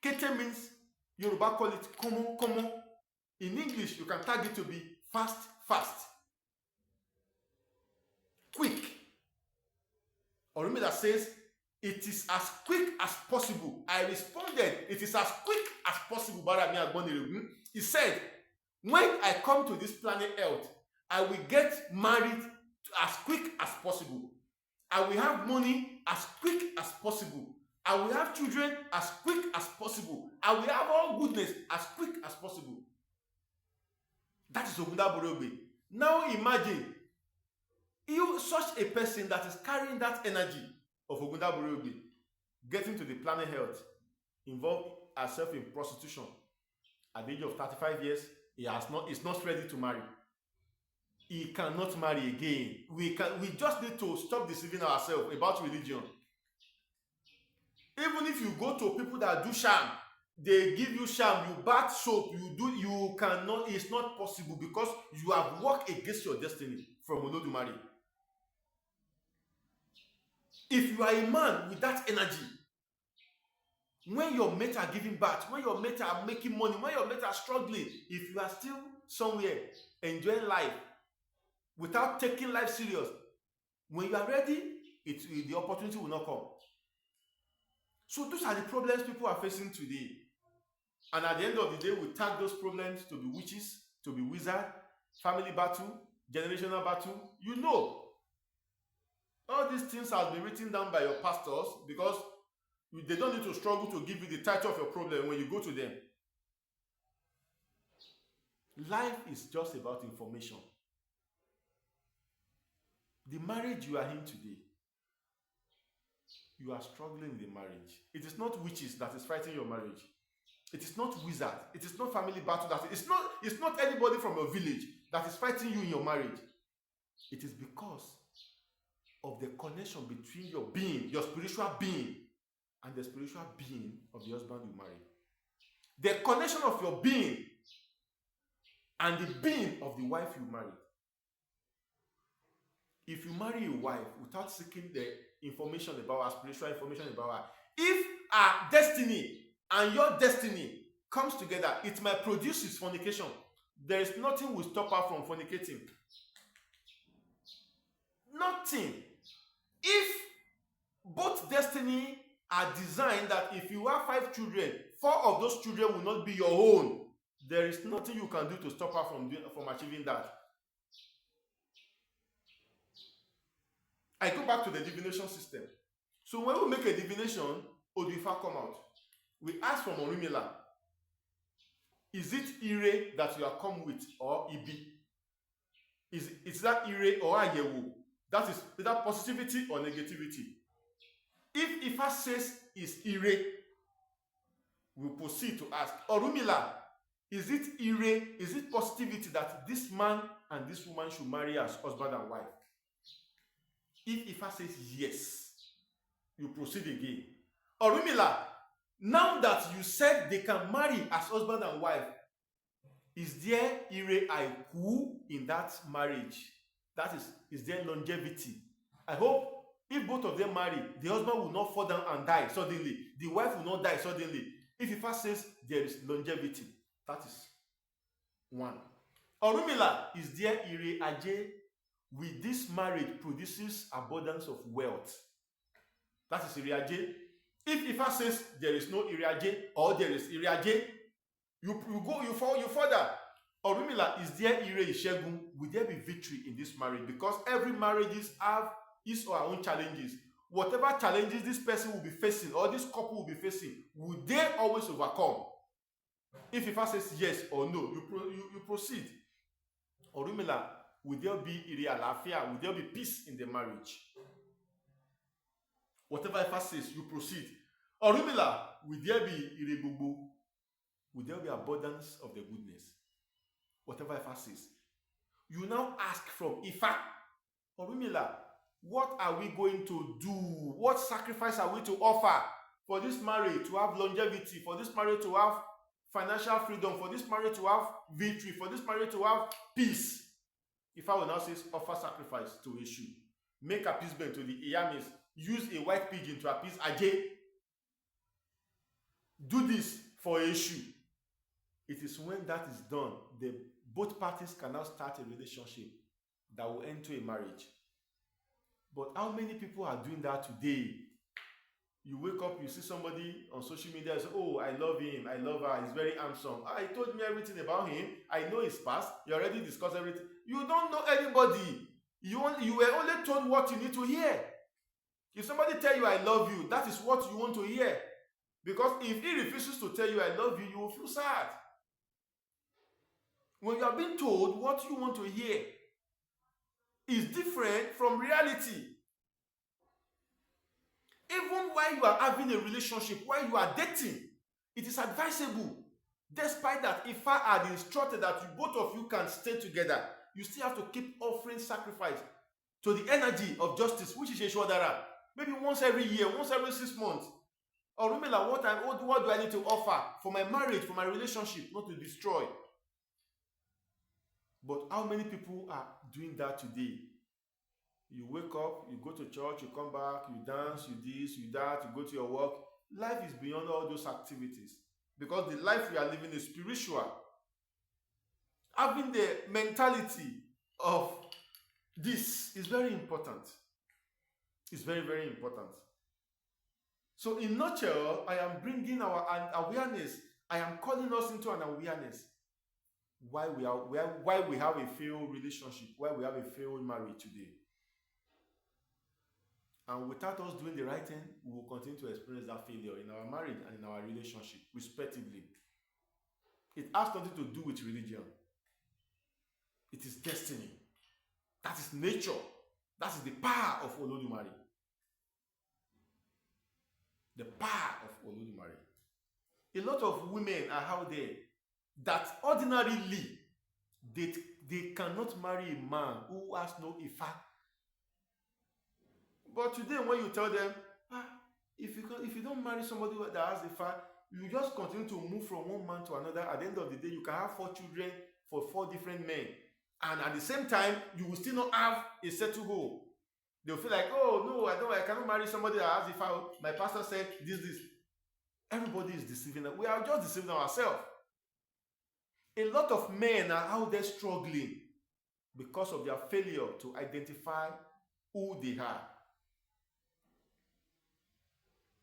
Kete means, Yoruba call it komo komo. In English, you can tag it to be fast, fast. Quick. Ọ̀rúnmìlà says, It is as quick as possible. I responded, it is as quick as possible, Barami Agboniregun. He said, when I come to this planet Earth, I will get married as quick as possible. I will have money as quick as possible. I will have children as quick as possible. I will have all goodness as quick as possible. That is Ogundaborogbe. Now imagine you, such a person that is carrying that energy of Ogundaborogbe, getting to the planet Earth, involved herself in prostitution at the age of 35 years, is not ready to marry. He cannot marry again. We just need to stop deceiving ourselves about religion. Even if you go to people that do sham, they give you sham, you bath soap, you cannot, it's not possible because you have worked against your destiny from Olodumare. If you are a man with that energy, when your mates are giving birth, when your mates are making money, when your mates are struggling, if you are still somewhere enjoying life without taking life serious, when you are ready, the opportunity will not come. So those are the problems people are facing today. And at the end of the day, we tag those problems to be witches, to be wizards, family battle, generational battle. You know, all these things have been written down by your pastors because they don't need to struggle to give you the title of your problem when you go to them. Life is just about information. The marriage you are in today, you are struggling in the marriage. It is not witches that is fighting your marriage. It is not wizard. It is not family battle. It's not anybody from your village that is fighting you in your marriage. It is because of the connection between your being, your spiritual being, and the spiritual being of the husband you marry. The connection of your being and the being of the wife you marry. If you marry a wife without seeking the information about her, spiritual information about her, if her destiny and your destiny comes together, it might produce fornication. There is nothing will stop her from fornicating. Nothing. If both destiny are designed that if you have 5 children, 4 of those children will not be your own, there is nothing you can do to stop her from achieving that. I go back to the divination system. So when we make a divination, Odifa come out. We ask from Orunmila, is it Ire that you are come with or Ibi? Is that Ire or Ayewo? That is either positivity or negativity. If Ifa says is Ire, we proceed to ask, Orunmila, is it Ire, is it positivity that this man and this woman should marry as husband and wife? If Ifa says yes, you proceed again. Orunmila, now that you said they can marry as husband and wife, is there Ire Aiku in that marriage? That is there longevity? I hope if both of them marry, the husband will not fall down and die suddenly. The wife will not die suddenly. If Ifa says there is longevity, that is one. Orunmila, is there Ire Aje? With this marriage produces abundance of wealth. That is Ire Aje. If Ifa says there is no Ire Aje or there is Ire Aje, you further. Orunmila, is there Ire Ishegun? Will there be victory in this marriage? Because every marriages have his or her own challenges. Whatever challenges this person will be facing or this couple will be facing, will they always overcome? If Ifa says yes or no, you proceed. Orunmila, will there be Ire Alafia? Will there be peace in the marriage? Whatever Ifa says, you proceed. Orunmila, will there be Ire Gbogbo? Will there be abundance of the goodness? Whatever Ifa says. You now ask from Ifa, Orunmila, what are we going to do? What sacrifice are we to offer for this marriage to have longevity, for this marriage to have financial freedom, for this marriage to have victory, for this marriage to have peace? Ifa will now say, offer sacrifice to Eshu. Make appeasement to the Iyamis. Use a white pigeon to appease Aje. Do this for Eshu. It is when that is done, both parties can now start a relationship that will end to a marriage. But how many people are doing that today? You wake up, you see somebody on social media, you say, oh, I love him, I love her, he's very handsome. Ah, he told me everything about him. I know his past. You already discussed everything. You don't know anybody. You were only told what you need to hear. If somebody tell you I love you, that is what you want to hear. Because if he refuses to tell you I love you, you will feel sad. When you are being told what you want to hear is different from reality. Even while you are having a relationship, while you are dating, it is advisable. Despite that, if I had instructed that you, both of you can stay together, you still have to keep offering sacrifice to the energy of justice, which is Yeshwadara. Maybe once every year, once every 6 months. Or remember, what do I need to offer for my marriage, for my relationship, not to destroy? But how many people are doing that today? You wake up, you go to church, you come back, you dance, you this, you that, you go to your work. Life is beyond all those activities. Because the life we are living is spiritual. Having the mentality of this is very important. It's very, very important. So in a nutshell, I am bringing our awareness. I am calling us into an awareness. Why we have a failed relationship, why we have a failed marriage today. And without us doing the right thing, we will continue to experience that failure in our marriage and in our relationship, respectively. It has nothing to do with religion. It is destiny. That is nature. That is the power of Olodumare. The power of Olodumare. A lot of women are out there that ordinarily they cannot marry a man who has no Ifa. But today, when you tell them, if you don't marry somebody that has Ifa, you just continue to move from one man to another. At the end of the day, you can have 4 children for 4 different men. And at the same time, you will still not have a settled home. They'll feel like, oh, no, I cannot marry somebody that has Ifa. My pastor said this. Everybody is deceiving us. We are just deceiving ourselves. A lot of men are out there struggling because of their failure to identify who they are.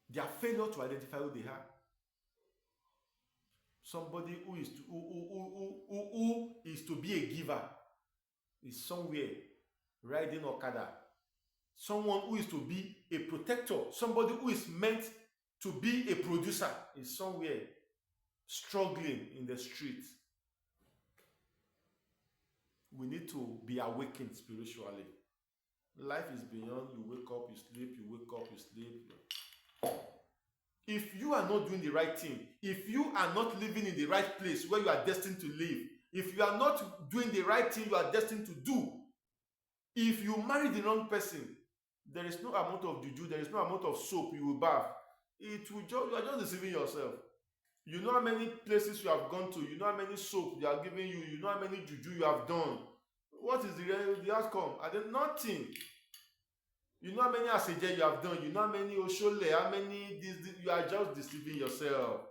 Their failure to identify who they are. Somebody who is to be a giver is somewhere riding Okada. Someone who is to be a protector, somebody who is meant to be a producer is somewhere struggling in the street. We need to be awakened spiritually. Life is beyond you wake up, you sleep, you wake up, you sleep. If you are not doing the right thing, if you are not living in the right place where you are destined to live, if you are not doing the right thing you are destined to do, if you marry the wrong person, there is no amount of juju, there is no amount of soap you will bath. You are just deceiving yourself. You know how many places you have gone to, you know how many soap they are giving you, you know how many juju you have done. What is the outcome? Nothing. You know how many aseje you have done, you know how many oshole, how many this, you are just deceiving yourself.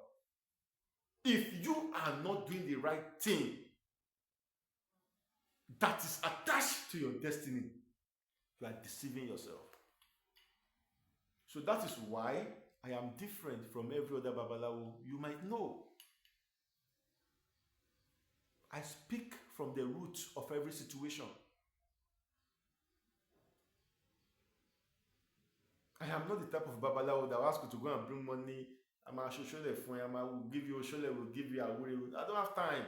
If you are not doing the right thing that is attached to your destiny, you are deceiving yourself. So that is why I am different from every other babalawo you might know. I speak from the root of every situation. I am not the type of babalawo that will ask you to go and bring money. I will give you Oshole, will give you Awure. I don't have time.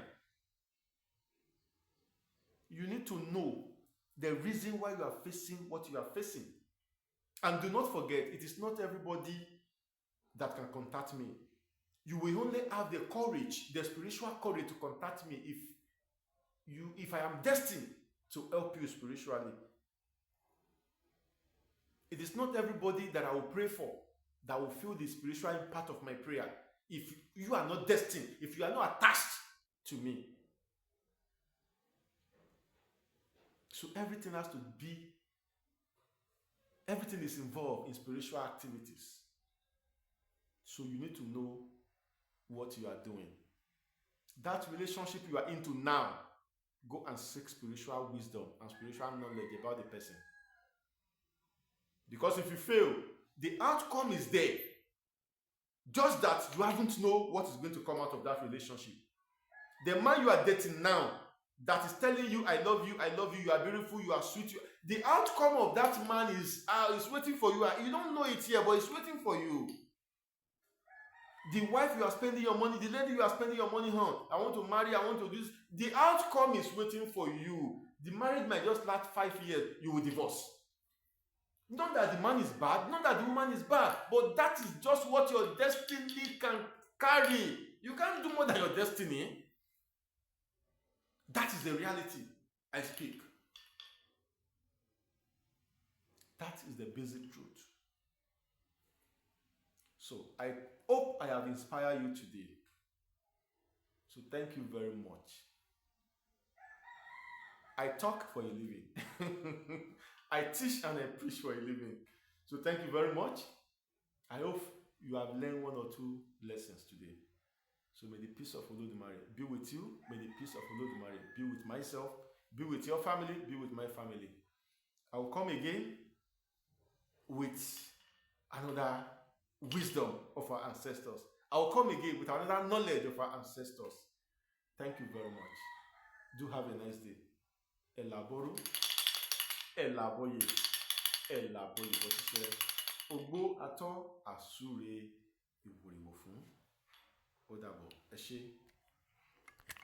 You need to know the reason why you are facing what you are facing. And do not forget, it is not everybody that can contact me. You will only have the courage, the spiritual courage to contact me if I am destined to help you spiritually. It is not everybody that I will pray for that will feel the spiritual impact of my prayer. If you are not destined, if you are not attached to me. So everything is involved in spiritual activities. So you need to know what you are doing. That relationship you are into now, go and seek spiritual wisdom and spiritual knowledge about the person. Because if you fail, The outcome is there. Just that you haven't know what is going to come out of that relationship. The man you are dating now that is telling you, I love you, you are beautiful, you are sweet. The outcome of that man is waiting for you. You don't know it here, but it's waiting for you. The wife you are spending your money, the lady you are spending your money on, I want to marry, I want to do this. The outcome is waiting for you. The marriage might just last 5 years, you will divorce. Not that the man is bad, not that the woman is bad, but that is just what your destiny can carry. You can't do more than your destiny. That is the reality I speak. That is the basic truth. So I hope I have inspired you today. So thank you very much. I talk for a living. I teach and I preach for a living. So thank you very much. I hope you have learned 1 or 2 lessons today. So may the peace of Olodumare be with you. May the peace of Olodumare be with myself, be with your family, be with my family. I will come again with another wisdom of our ancestors. I will come again with another knowledge of our ancestors. Thank you very much. Do have a nice day. Elaboru, elaboye, elaboye bọ́síṣẹ́. Ogbo atọ́ àsúre ìwòrìwò fún. Ó dàbọ̀. Ẹ ṣé.